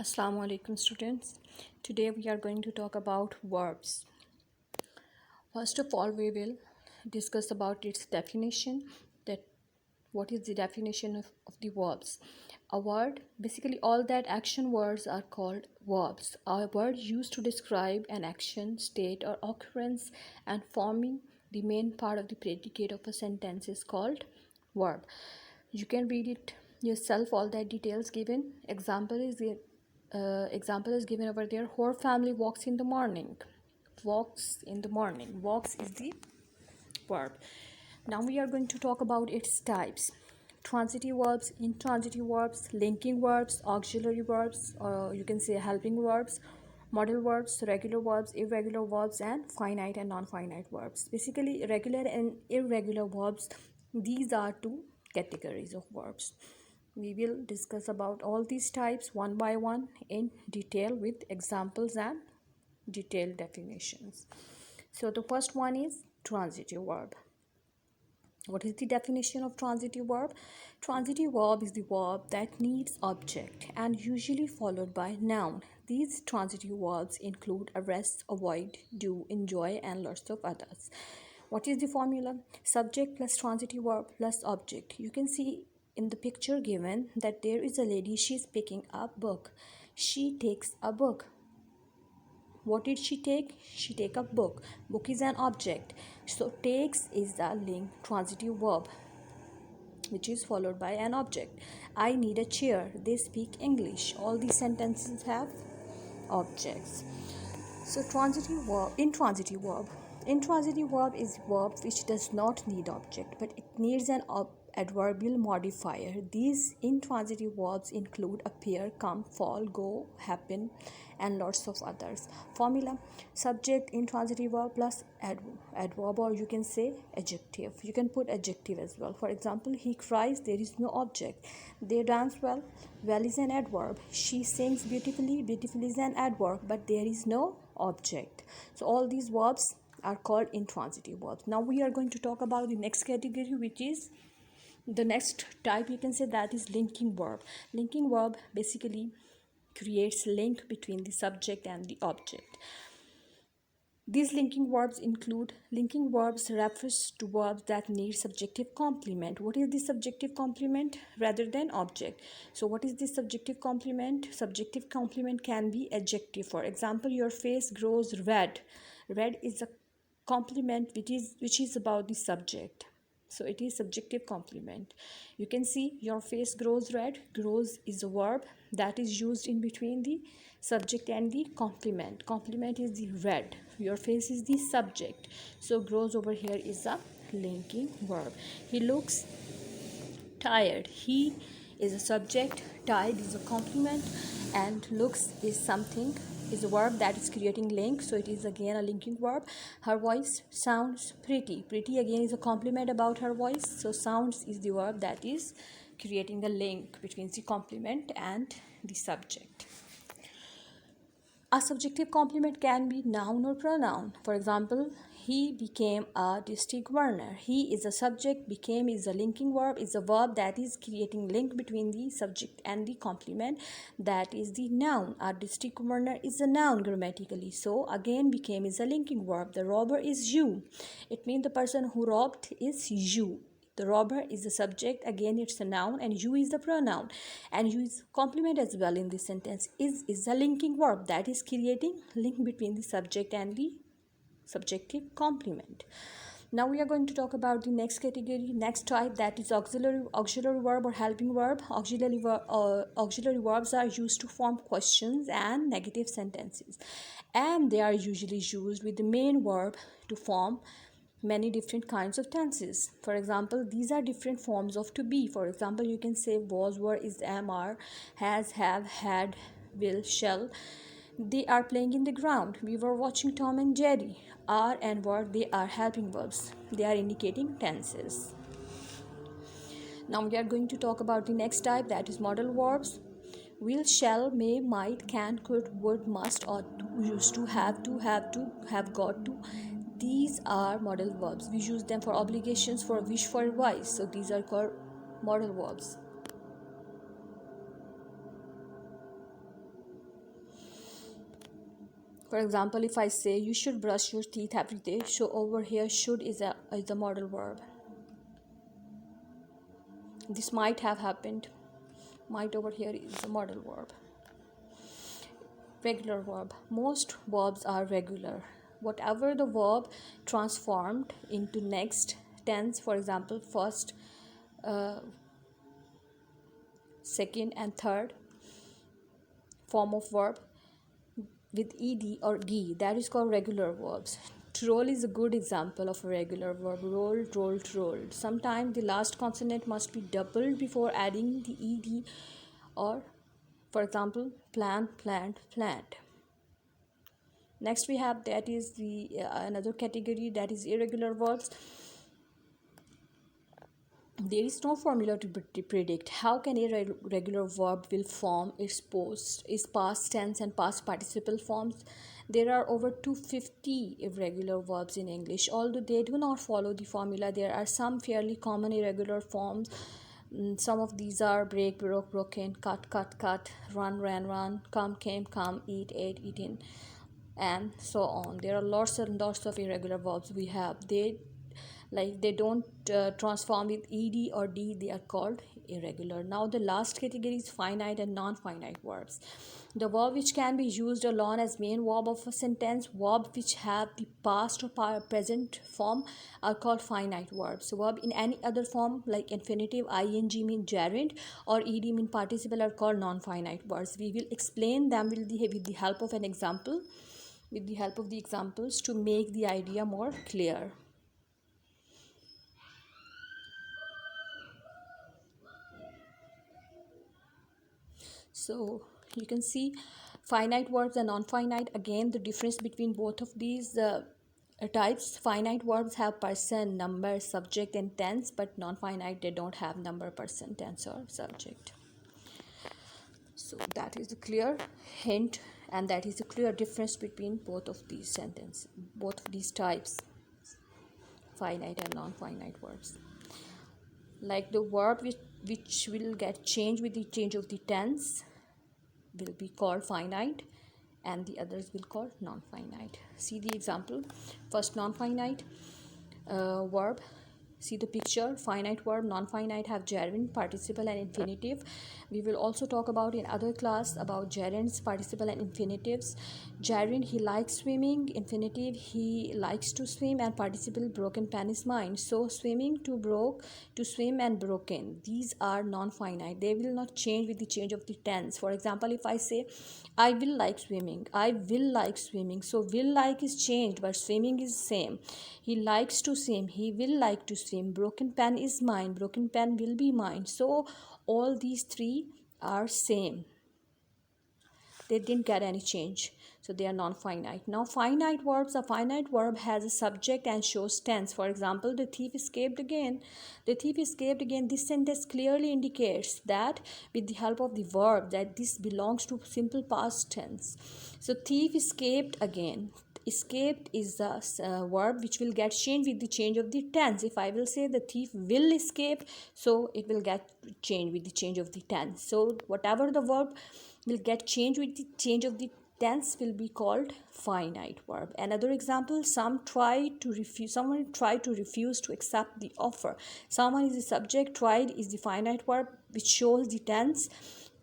Assalamu alaikum students. Today we are going to talk about verbs. First of all, we will discuss about its definition, that what is the definition of the verbs. A word, basically all that action words are called verbs. A word used to describe an action, state or occurrence and forming the main part of the predicate of a sentence is called verb. You can read it yourself, all that details given. Example is given over there. Her family walks in the morning. Walks in the morning. Walks is the verb. Now we are going to talk about its types. Transitive verbs, intransitive verbs, linking verbs, auxiliary verbs, or you can say helping verbs, modal verbs, regular verbs, irregular verbs, and finite and non-finite verbs. Basically, regular and irregular verbs, these are two categories of verbs. We will discuss about all these types one by one in detail with examples and detailed definitions. So the first one is transitive verb. What is the definition of transitive verb? Transitive verb is the verb that needs object and usually followed by noun. These transitive verbs include arrest, avoid, do, enjoy, and lots of others. What is the formula? Subject plus transitive verb plus object. You can see in the picture given that there is a lady, she's picking up book. She takes a book. What did she take? She take a book. Book is an object. So takes is the link transitive verb which is followed by an object. I need a chair. They speak English. All these sentences have objects. So transitive verb, intransitive verb. Intransitive verb is verb which does not need object but it needs an adverbial modifier. These intransitive verbs include appear, come, fall, go, happen, and lots of others. Formula: subject intransitive verb plus adverb, or you can say adjective. You can put adjective as well. For example, he cries, there is no object. They dance well, well is an adverb. She sings beautifully, beautiful is an adverb, but there is no object. So all these verbs are called intransitive verbs. Now we are going to talk about the next category, which is the next type, you can say, that is linking verb. Linking verb basically creates link between the subject and the object. These linking verbs include linking verbs refers to verbs that need subjective complement. What is the subjective complement rather than object? So what is the subjective complement? Subjective complement can be adjective. For example, your face grows red. Red is a complement which is about the subject. So it is subjective complement. You can see your face grows red. Grows is a verb that is used in between the subject and the complement. Complement is the red. Your face is the subject. So grows over here is a linking verb. He looks tired. He is a subject. Tired is a complement. And looks is something, is a verb that is creating link, so it is again a linking verb. Her voice sounds pretty. Pretty again is a compliment about her voice, so sounds is the verb that is creating the link between the complement and the subject. A subjective complement can be noun or pronoun. For example, he became a district governor. He is a subject, became is a linking verb, is a verb that is creating link between the subject and the complement, that is the noun. A district governor is a noun grammatically. So again, became is a linking verb. The robber is you. It means the person who robbed is you. The robber is the subject, again it's a noun, and you is the pronoun, and you is complement as well in this sentence. Is a linking verb that is creating link between the subject and the subjective complement. Now we are going to talk about the next category, next type, that is auxiliary verb or helping verb. Auxiliary verbs are used to form questions and negative sentences, and they are usually used with the main verb to form many different kinds of tenses. For example, these are different forms of to be. For example, you can say was, were, is, am, are, has, have, had, will, shall. They are playing in the ground. We were watching Tom and Jerry. Are and were, they are helping verbs. They are indicating tenses. Now we are going to talk about the next type, that is modal verbs. Will, shall, may, might, can, could, would, must, ought to, used to, have got to. These are modal verbs. We use them for obligations, for wish, for advice. So these are called modal verbs. For example, if I say you should brush your teeth every day, so over here should is a modal verb. This might have happened. Might over here is a modal verb. Regular verb. Most verbs are regular. Whatever the verb transformed into next tense, for example, first, second and third form of verb with ed or d, that is called regular verbs. To roll is a good example of a regular verb. Roll, rolled, rolled. Sometimes the last consonant must be doubled before adding the ed, or for example, plant, plant, plant. Next we have, that is the another category, that is irregular verbs. There is no formula to predict how can a regular verb will form its past tense and past participle forms. There are over 250 irregular verbs in English. Although they do not follow the formula, there are some fairly common irregular forms. Some of these are break, broke, broken, cut, cut, cut, run, ran, run, come, came, come, eat, ate, eaten, and so on. There are lots and lots of irregular verbs we have. They don't transform with ed or d, they are called irregular. Now the last category is finite and non-finite verbs. The verb which can be used alone as main verb of a sentence, verb which have the past or present form, are called finite verbs. Verb in any other form like infinitive, ing mean gerund, or ed mean participle, are called non-finite verbs. We will explain them with the help of an example, with the help of the examples, to make the idea more clear. So you can see finite verbs and non-finite. Again, the difference between both of these types: finite verbs have person, number, subject and tense, but non-finite, they don't have number, person, tense or subject. So that is a clear hint, and that is a clear difference between both of these sentences, both of these types, finite and non-finite verbs. Like the verb which will get changed with the change of the tense will be called finite, and the others will call non-finite. See the example. First, non-finite verb. See the picture. Finite verb, non-finite have gerund, participle and infinitive. We will also talk about in other class about gerunds, participle and infinitives. Gerund, he likes swimming. Infinitive, he likes to swim. And participle, broken pen is mine. So swimming, to broke, to swim and broken, these are non-finite. They will not change with the change of the tense. For example, if I say I will like swimming, I will like swimming, so will like is changed but swimming is same. He likes to swim, he will like to swim. Broken pen is mine, broken pen will be mine. So all these three are same, they didn't get any change, so they are non-finite. Now finite verbs, a finite verb has a subject and shows tense. For example, the thief escaped again. The thief escaped again. This sentence clearly indicates that with the help of the verb that this belongs to simple past tense. So thief escaped again. Escaped is a verb which will get changed with the change of the tense. If I will say the thief will escape, so it will get changed with the change of the tense. So whatever the verb will get changed with the change of the tense will be called finite verb. Another example: someone tried to refuse to accept the offer. Someone is the subject, tried is the finite verb which shows the tense.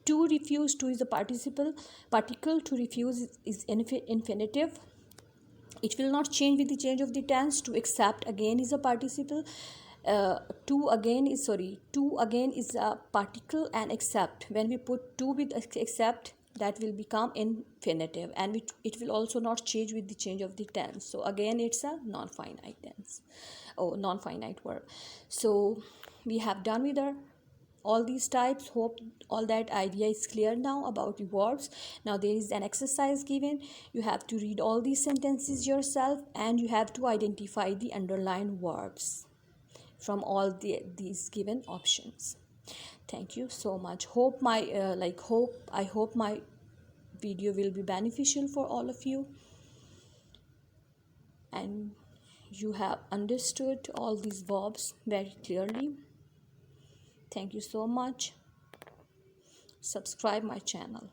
To refuse, to is the participle, particle, to refuse is infinitive. It will not change with the change of the tense. To accept again is a participle. To again is a particle, and accept, when we put to with accept, that will become infinitive, and it will also not change with the change of the tense. So again it's a non-finite tense, non-finite verb. So we have done with all these types. Hope all that idea is clear now about the verbs. Now there is an exercise given. You have to read all these sentences yourself, and you have to identify the underlined verbs from all these given options. Thank you so much. I hope my video will be beneficial for all of you, and you have understood all these verbs very clearly. Thank you so much. Subscribe my channel.